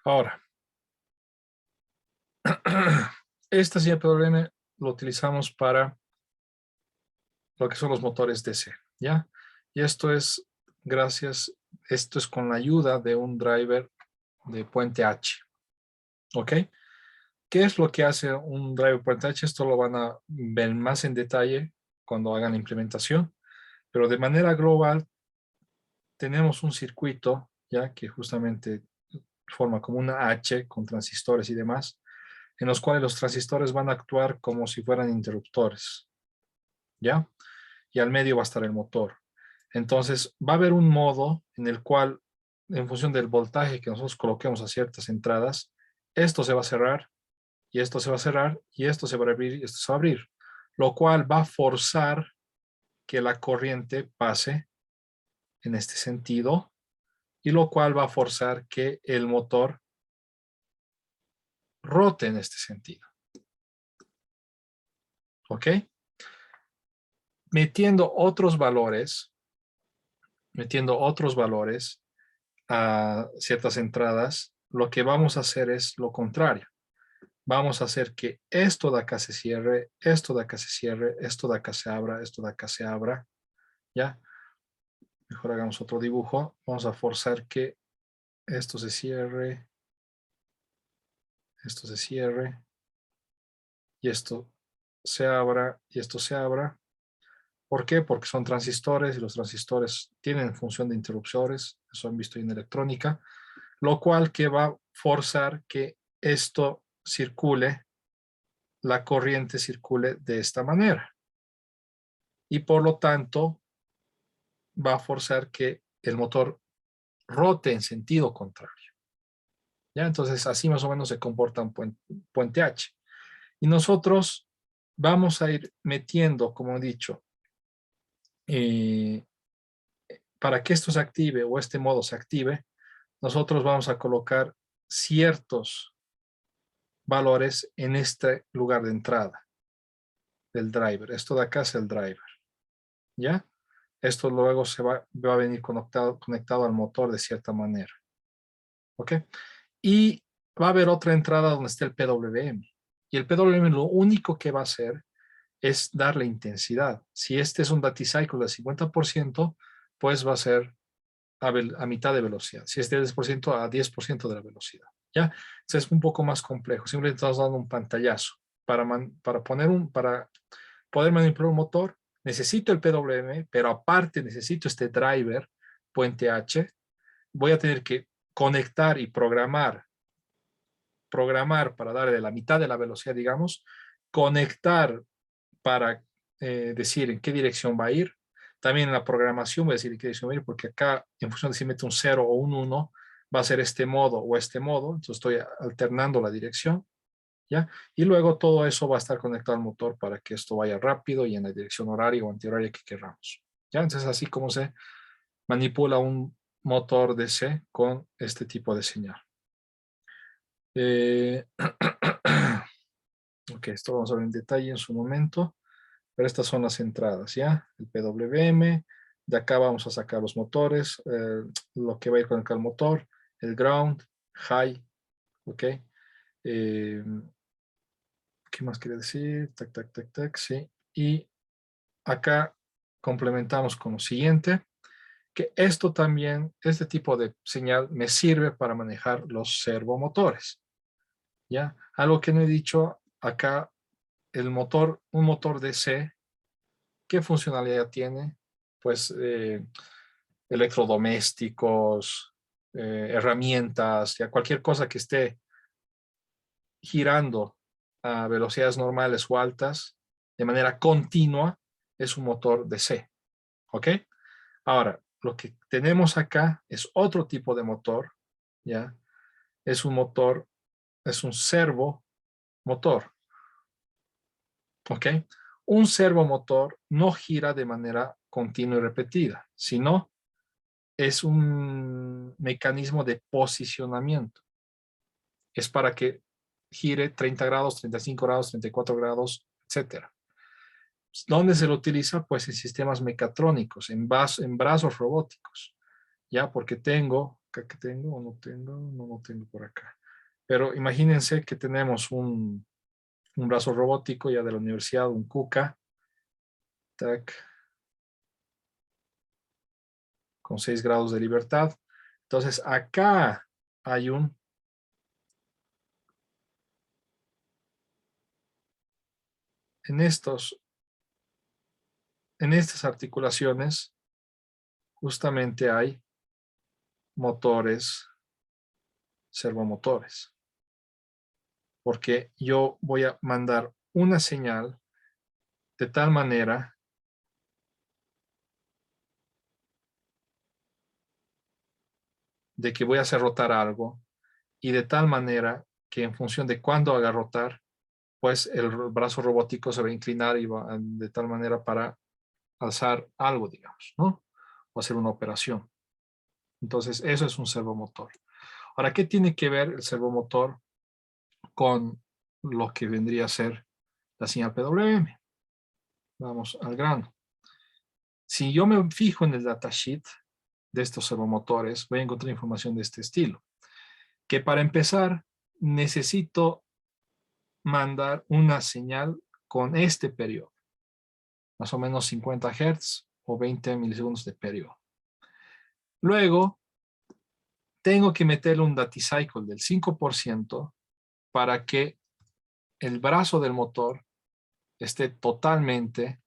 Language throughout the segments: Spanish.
Ahora, este señal PWM lo utilizamos para lo que son los motores DC, ¿ya? Y esto es con la ayuda de un driver de puente H, ¿ok? ¿Qué es lo que hace un driver puente H? Esto lo van a ver más en detalle cuando hagan la implementación, pero de manera global tenemos un circuito, ¿ya? Que justamente forma como una H con transistores y demás, en los cuales los transistores van a actuar como si fueran interruptores, ¿ya? Y al medio va a estar el motor. Entonces, va a haber un modo en el cual, en función del voltaje que nosotros coloquemos a ciertas entradas, esto se va a cerrar, y esto se va a cerrar, y esto se va a abrir, y esto se va a abrir, lo cual va a forzar que la corriente pase en este sentido, y lo cual va a forzar que el motor rote en este sentido. ¿Ok? Metiendo otros valores a ciertas entradas, lo que vamos a hacer es lo contrario. Vamos a hacer que esto de acá se cierre, esto de acá se cierre, esto de acá se abra, esto de acá se abra, ¿ya? Mejor hagamos otro dibujo. Vamos a forzar que esto se cierre, esto se cierre, y esto se abra, y esto se abra. ¿Por qué? Porque son transistores y los transistores tienen función de interruptores, eso han visto en electrónica, lo cual que va a forzar que esto circule, la corriente circule de esta manera. Y por lo tanto, va a forzar que el motor rote en sentido contrario. ¿Ya? Entonces, así más o menos se comporta un puente H. Y nosotros vamos a ir metiendo, como he dicho, para que esto se active o este modo se active, nosotros vamos a colocar ciertos valores en este lugar de entrada del driver. Esto de acá es el driver, ¿ya? Esto luego va a venir conectado al motor de cierta manera, ¿ok? Y va a haber otra entrada donde está el PWM. Y el PWM lo único que va a hacer es darle intensidad. Si este es un duty cycle de 50%, pues va a ser a mitad de velocidad. Si es de 10%, a 10% de la velocidad. ¿Ya? Entonces es un poco más complejo. Simplemente estamos dando un pantallazo. Para poder manipular un motor, necesito el PWM, pero aparte necesito este driver, puente H. Voy a tener que conectar y programar para darle la mitad de la velocidad, digamos, conectar para decir en qué dirección va a ir. También en la programación voy a decir en qué dirección va a ir, porque acá, en función de si mete un 0 o un 1, va a ser este modo o este modo. Entonces estoy alternando la dirección, ¿ya? Y luego todo eso va a estar conectado al motor para que esto vaya rápido y en la dirección horaria o antihoraria que queramos, ¿ya? Entonces así como se manipula un motor DC con este tipo de señal. Ok, esto vamos a ver en detalle en su momento. Pero estas son las entradas, ¿ya? El PWM, de acá vamos a sacar los motores, lo que va a ir con el motor, el ground, high, ¿ok? ¿Qué más quería decir? Tac, tac, tac, tac, sí. Y acá complementamos con lo siguiente, que esto también, este tipo de señal me sirve para manejar los servomotores, ¿ya? Algo que no he dicho acá, un motor DC, ¿qué funcionalidad tiene? Pues electrodomésticos, herramientas, ya cualquier cosa que esté girando a velocidades normales o altas de manera continua es un motor DC. ¿Ok? Ahora, lo que tenemos acá es otro tipo de motor, ¿ya? Es un servomotor. ¿Ok? Un servomotor no gira de manera continua y repetida, sino es un mecanismo de posicionamiento. Es para que gire 30 grados, 35 grados, 34 grados, etc. ¿Dónde se lo utiliza? Pues en sistemas mecatrónicos, en brazos robóticos. ¿Ya? Porque tengo acá que tengo o no tengo, no tengo por acá. Pero imagínense que tenemos un brazo robótico ya de la universidad, un KUKA, tac, con 6 grados de libertad. Entonces acá hay en estas articulaciones justamente hay motores, servomotores, porque yo voy a mandar una señal de tal manera de que voy a hacer rotar algo y de tal manera que en función de cuándo haga rotar, pues el brazo robótico se va a inclinar y va de tal manera para alzar algo, digamos, ¿no? O hacer una operación. Entonces, eso es un servomotor. Ahora, ¿qué tiene que ver el servomotor con lo que vendría a ser la señal PWM? Vamos al grano. Si yo me fijo en el datasheet de estos servomotores, voy a encontrar información de este estilo. Que para empezar, necesito mandar una señal con este periodo. Más o menos 50 Hz o 20 milisegundos de periodo. Luego, tengo que meterle un daticycle del 5% para que el brazo del motor esté totalmente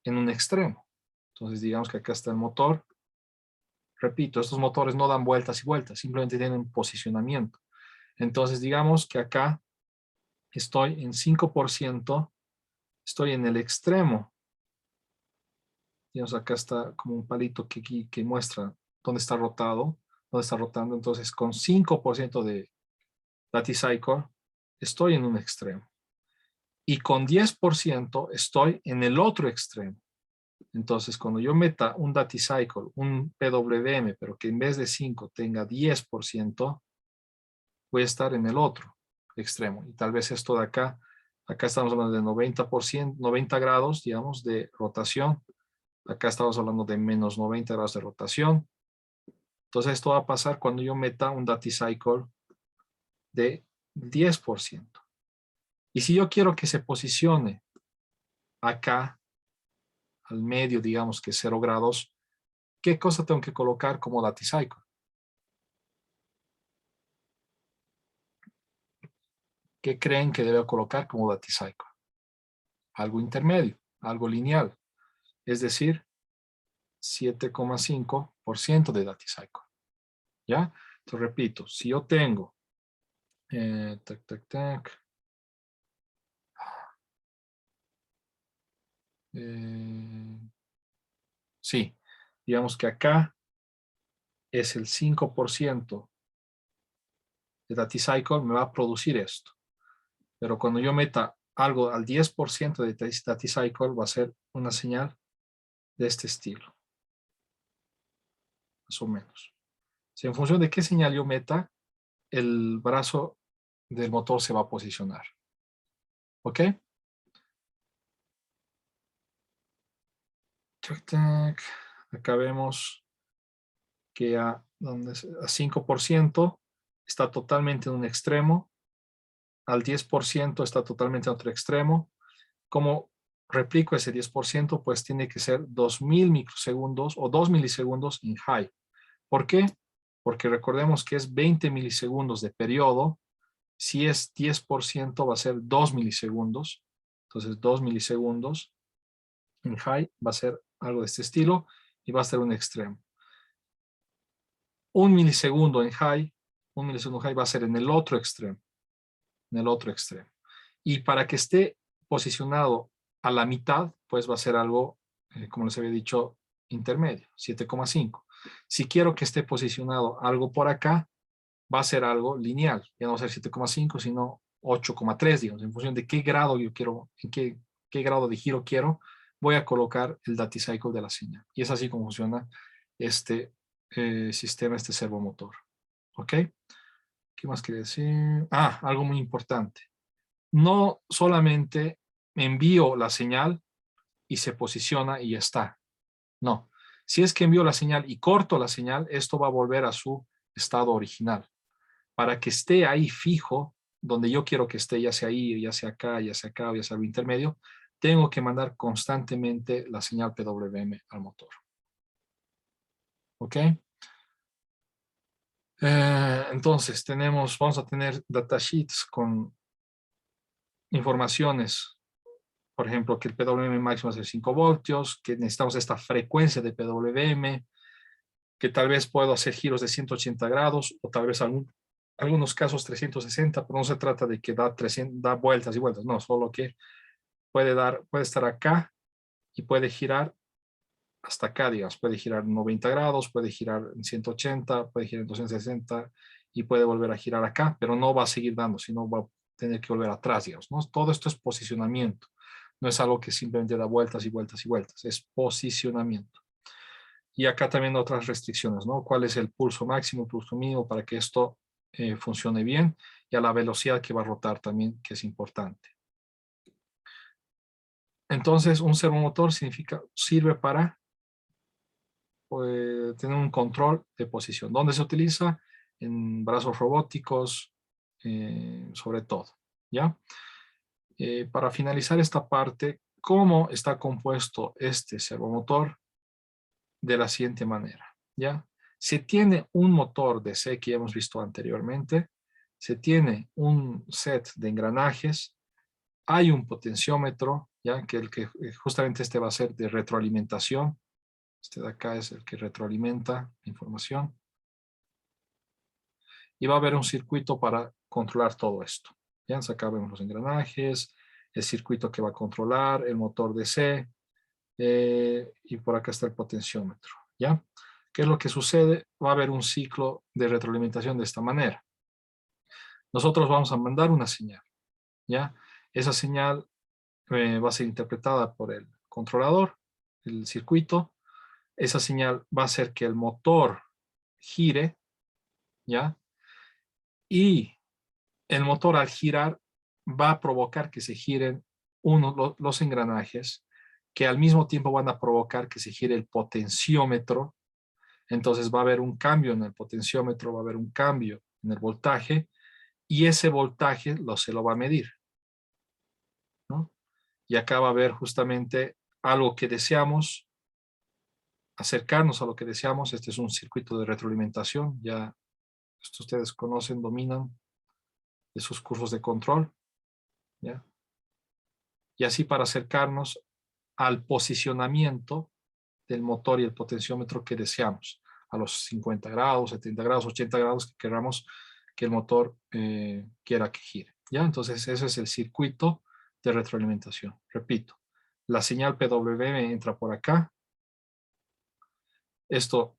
en un extremo. Entonces, digamos que acá está el motor. Repito, estos motores no dan vueltas y vueltas, simplemente tienen posicionamiento. Entonces, digamos que acá estoy en 5%, estoy en el extremo. Digamos, acá está como un palito que muestra dónde está rotado, dónde está rotando. Entonces, con 5% de daticycle, estoy en un extremo. Y con 10% estoy en el otro extremo. Entonces, cuando yo meta un daticycle, un PWM, pero que en vez de 5 tenga 10%, voy a estar en el otro extremo. Y tal vez esto de acá estamos hablando de 90%, 90 grados, digamos, de rotación. Acá estamos hablando de menos 90 grados de rotación. Entonces, esto va a pasar cuando yo meta un daticycle de 10%. Y si yo quiero que se posicione acá, al medio, digamos que 0 grados, ¿qué cosa tengo que colocar como daticycle? ¿Qué creen que debo colocar como daticycle? Algo intermedio, algo lineal, es decir, 7,5% de daticycle. ¿Ya? Entonces repito, si yo tengo tac, tac, tac, sí, digamos que acá es el 5% de daticycle, me va a producir esto. Pero cuando yo meta algo al 10% de daticycle, va a ser una señal de este estilo. Más o menos. Si en función de qué señal yo meta, el brazo del motor se va a posicionar. ¿Ok? Acá vemos que a 5% está totalmente en un extremo, al 10% está totalmente en otro extremo. ¿Cómo replico ese 10%? Pues tiene que ser 2000 microsegundos o 2 milisegundos en high. ¿Por qué? Porque recordemos que es 20 milisegundos de periodo. Si es 10% va a ser 2 milisegundos. Entonces 2 milisegundos en high va a ser algo de este estilo y va a ser un extremo. 1 milisegundo en high, 1 milisegundo high va a ser en el otro extremo. En el otro extremo. Y para que esté posicionado a la mitad, pues va a ser algo, como les había dicho, intermedio, 7,5. Si quiero que esté posicionado algo por acá, va a ser algo lineal. Ya no va a ser 7,5, sino 8,3, digamos, en función de qué grado yo quiero, en qué grado de giro quiero, voy a colocar el daticycle de la señal. Y es así como funciona este sistema, este servomotor. ¿Ok? ¿Qué más quería decir? Algo muy importante. No solamente envío la señal y se posiciona y ya está. No. Si es que envío la señal y corto la señal, esto va a volver a su estado original. Para que esté ahí fijo, donde yo quiero que esté, ya sea ahí, ya sea acá, ya sea acá, o ya sea lo intermedio, tengo que mandar constantemente la señal PWM al motor. ¿Ok? Entonces, vamos a tener datasheets con informaciones, por ejemplo, que el PWM máximo es de 5 voltios, que necesitamos esta frecuencia de PWM, que tal vez puedo hacer giros de 180 grados o tal vez algunos casos 360, pero no se trata de que da vueltas y vueltas, no, solo que puede estar acá y puede girar hasta acá, digamos, puede girar 90 grados, puede girar en 180, puede girar en 260 y puede volver a girar acá, pero no va a seguir dando, sino va a tener que volver atrás, digamos, ¿no? Todo esto es posicionamiento, no es algo que simplemente da vueltas y vueltas y vueltas, es posicionamiento. Y acá también otras restricciones, ¿no? ¿Cuál es el pulso máximo, pulso mínimo para que esto funcione bien? Y a la velocidad que va a rotar también, que es importante. Entonces, un servomotor sirve para tener un control de posición. ¿Dónde se utiliza? En brazos robóticos, sobre todo, ¿ya? Para finalizar esta parte, ¿cómo está compuesto este servomotor? De la siguiente manera, ¿ya? Se tiene un motor DC que ya hemos visto anteriormente, se tiene un set de engranajes, hay un potenciómetro, ¿ya? Que justamente este va a ser de retroalimentación. Este de acá es el que retroalimenta la información. Y va a haber un circuito para controlar todo esto. ¿Ya? Acá vemos los engranajes, el circuito que va a controlar, el motor DC, y por acá está el potenciómetro. ¿Ya? ¿Qué es lo que sucede? Va a haber un ciclo de retroalimentación de esta manera. Nosotros vamos a mandar una señal. ¿Ya? Esa señal va a ser interpretada por el controlador, el circuito. Esa señal va a hacer que el motor gire, ¿ya? Y el motor al girar va a provocar que se giren los engranajes, que al mismo tiempo van a provocar que se gire el potenciómetro. Entonces va a haber un cambio en el potenciómetro, va a haber un cambio en el voltaje, y ese voltaje se lo va a medir, ¿no? Y acá va a haber justamente algo que deseamos, acercarnos a lo que deseamos. Este es un circuito de retroalimentación, ya esto ustedes conocen, dominan de sus cursos de control, ¿ya? Y así para acercarnos al posicionamiento del motor y el potenciómetro que deseamos, a los 50 grados, 70 grados, 80 grados que queramos que el motor quiera que gire, ¿ya? Entonces ese es el circuito de retroalimentación. Repito, la señal PWM entra por acá, esto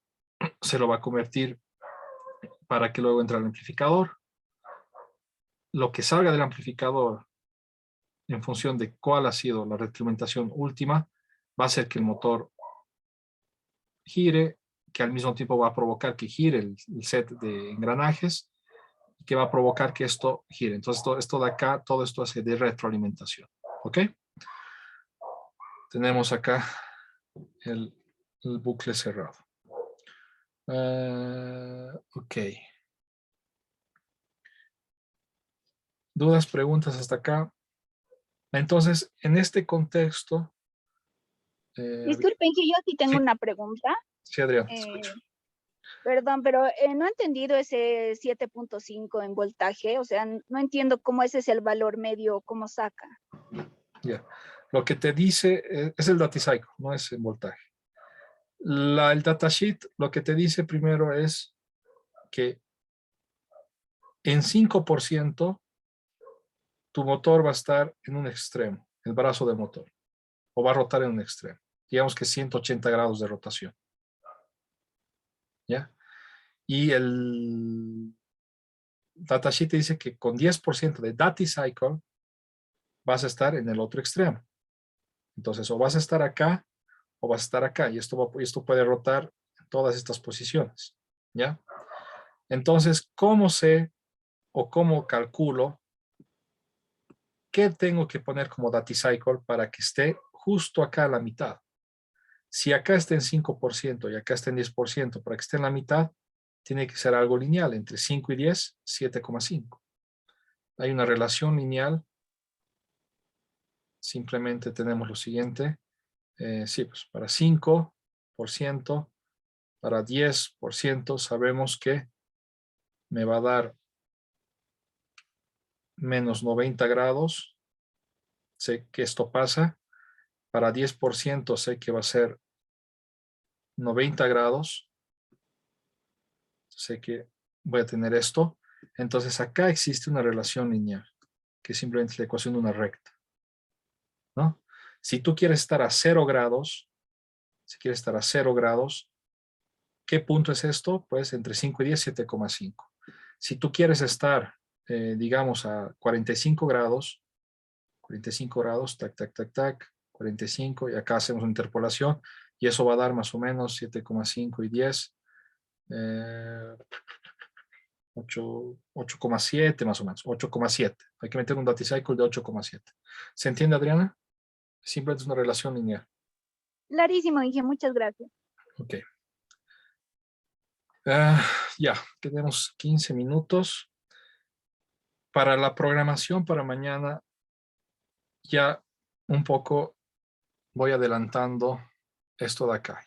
se lo va a convertir para que luego entre al amplificador. Lo que salga del amplificador en función de cuál ha sido la retroalimentación última, va a hacer que el motor gire, que al mismo tiempo va a provocar que gire el set de engranajes, y que va a provocar que esto gire. Entonces, esto de acá, todo esto hace de retroalimentación. ¿Ok? Tenemos acá el bucle cerrado. Ok. ¿Dudas, preguntas hasta acá? Entonces, en este contexto... Disculpen que yo sí tengo sí, una pregunta. sí, Adrián, te escucho. Eh, Perdón, pero no he entendido ese 7.5 en voltaje, o sea, no entiendo cómo ese es el valor medio, cómo saca. Ya. Lo que te dice es el datacycle, no es el voltaje. El datasheet lo que te dice primero es que en 5% tu motor va a estar en un extremo, el brazo del motor, o va a rotar en un extremo. Digamos que 180 grados de rotación. ¿Ya? Y el datasheet te dice que con 10% de datacycle vas a estar en el otro extremo. Entonces, o vas a estar acá o vas a estar acá, y esto puede rotar en todas estas posiciones. ¿Ya? Entonces, ¿cómo sé o cómo calculo qué tengo que poner como datacycle para que esté justo acá a la mitad? Si acá está en 5% y acá está en 10%, para que esté en la mitad, tiene que ser algo lineal. Entre 5 y 10, 7,5. Hay una relación lineal. Simplemente tenemos lo siguiente. Sí, pues para 5%, para 10%, sabemos que me va a dar menos 90 grados. Sé que esto pasa. Para 10% sé que va a ser 90 grados. Sé que voy a tener esto. Entonces acá existe una relación lineal, que es simplemente la ecuación de una recta, ¿no? Si tú quieres estar a 0 grados, si quieres estar a 0 grados, ¿qué punto es esto? Pues entre 5 y 10, 7,5. Si tú quieres estar, digamos, a 45 grados, 45 grados, tac, tac, tac, tac, 45, y acá hacemos una interpolación, y eso va a dar más o menos 7,5 y 10, 8,7 más o menos, 8,7. Hay que meter un DatiCycle de 8,7. ¿Se entiende, Adriana? Simplemente es una relación lineal. Clarísimo, Inge, muchas gracias. Ok. Ya, tenemos 15 minutos. Para la programación para mañana, ya un poco voy adelantando esto de acá.